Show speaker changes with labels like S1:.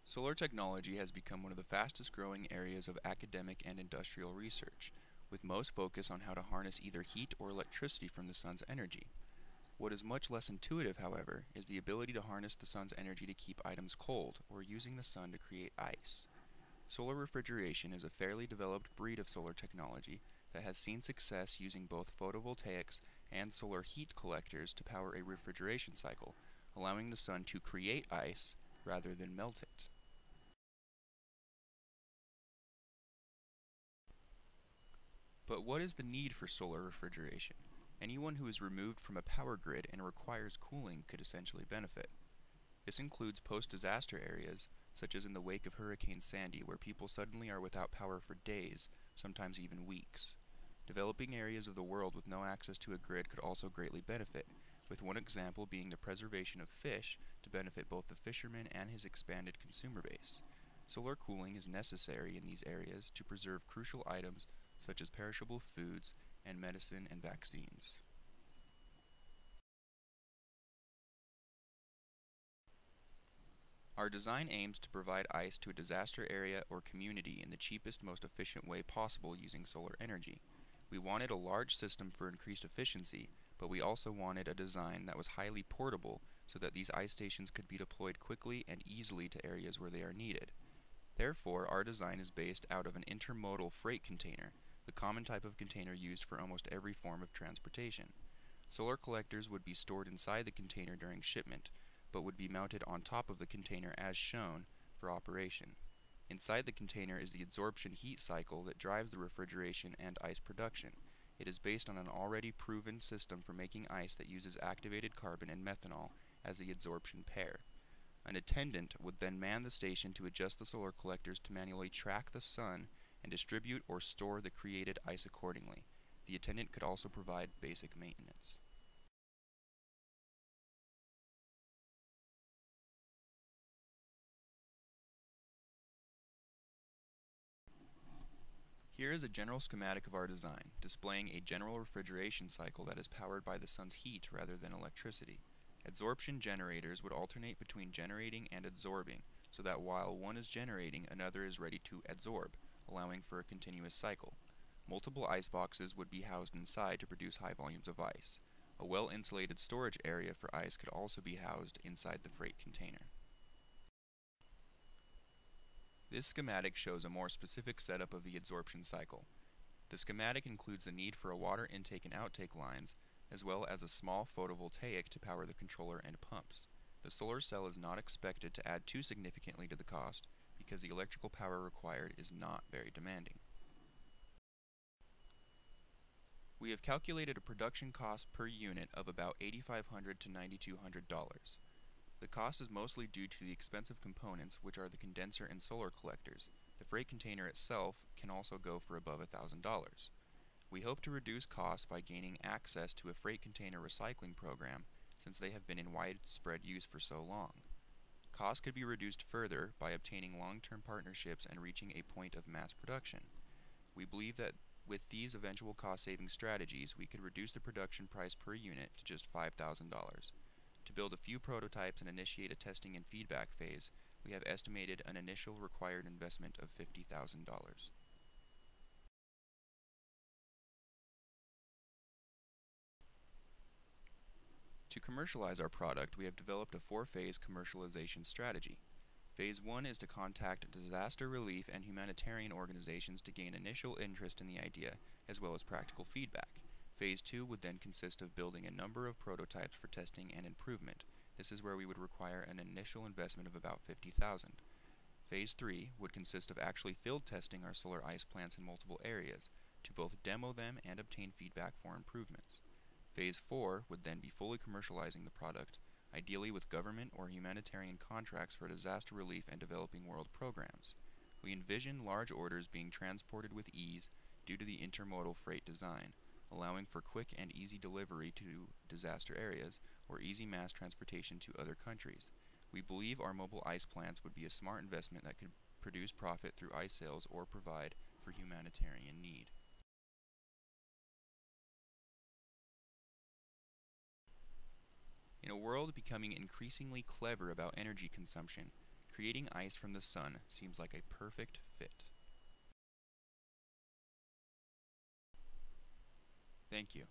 S1: Solar technology has become one of the fastest growing areas of academic and industrial research, with most focus on how to harness either heat or electricity from the sun's energy. What is much less intuitive, however, is the ability to harness the sun's energy to keep items cold, or using the sun to create ice. Solar refrigeration is a fairly developed breed of solar technology that has seen success using both photovoltaics and solar heat collectors to power a refrigeration cycle, allowing the sun to create ice rather than melt it. But what is the need for solar refrigeration? Anyone who is removed from a power grid and requires cooling could essentially benefit. This includes post-disaster areas, such as in the wake of Hurricane Sandy, where people suddenly are without power for days, sometimes even weeks. Developing areas of the world with no access to a grid could also greatly benefit, with one example being the preservation of fish to benefit both the fisherman and his expanded consumer base. Solar cooling is necessary in these areas to preserve crucial items such as perishable foods and medicine and vaccines. Our design aims to provide ice to a disaster area or community in the cheapest, most efficient way possible using solar energy. We wanted a large system for increased efficiency, but we also wanted a design that was highly portable so that these ice stations could be deployed quickly and easily to areas where they are needed. Therefore, our design is based out of an intermodal freight container, the common type of container used for almost every form of transportation. Solar collectors would be stored inside the container during shipment, but would be mounted on top of the container as shown for operation. Inside the container is the adsorption heat cycle that drives the refrigeration and ice production. It is based on an already proven system for making ice that uses activated carbon and methanol as the adsorption pair. An attendant would then man the station to adjust the solar collectors to manually track the sun and distribute or store the created ice accordingly. The attendant could also provide basic maintenance. Here is a general schematic of our design, displaying a general refrigeration cycle that is powered by the sun's heat rather than electricity. Adsorption generators would alternate between generating and adsorbing, so that while one is generating, another is ready to adsorb, allowing for a continuous cycle. Multiple ice boxes would be housed inside to produce high volumes of ice. A well-insulated storage area for ice could also be housed inside the freight container. This schematic shows a more specific setup of the adsorption cycle. The schematic includes the need for a water intake and outtake lines, as well as a small photovoltaic to power the controller and pumps. The solar cell is not expected to add too significantly to the cost because the electrical power required is not very demanding. We have calculated a production cost per unit of about $8,500 to $9,200. The cost is mostly due to the expensive components, which are the condenser and solar collectors. The freight container itself can also go for above $1,000. We hope to reduce costs by gaining access to a freight container recycling program, since they have been in widespread use for so long. Costs could be reduced further by obtaining long-term partnerships and reaching a point of mass production. We believe that with these eventual cost-saving strategies, we could reduce the production price per unit to just $5,000. To build a few prototypes and initiate a testing and feedback phase, we have estimated an initial required investment of $50,000. To commercialize our product, we have developed a four-phase commercialization strategy. Phase 1 is to contact disaster relief and humanitarian organizations to gain initial interest in the idea, as well as practical feedback. Phase 2 would then consist of building a number of prototypes for testing and improvement. This is where we would require an initial investment of about $50,000. Phase 3 would consist of actually field testing our solar ice plants in multiple areas, to both demo them and obtain feedback for improvements. Phase 4 would then be fully commercializing the product, ideally with government or humanitarian contracts for disaster relief and developing world programs. We envision large orders being transported with ease due to the intermodal freight design, allowing for quick and easy delivery to disaster areas or easy mass transportation to other countries. We believe our mobile ice plants would be a smart investment that could produce profit through ice sales or provide for humanitarian need. In a world becoming increasingly clever about energy consumption, creating ice from the sun seems like a perfect fit. Thank you.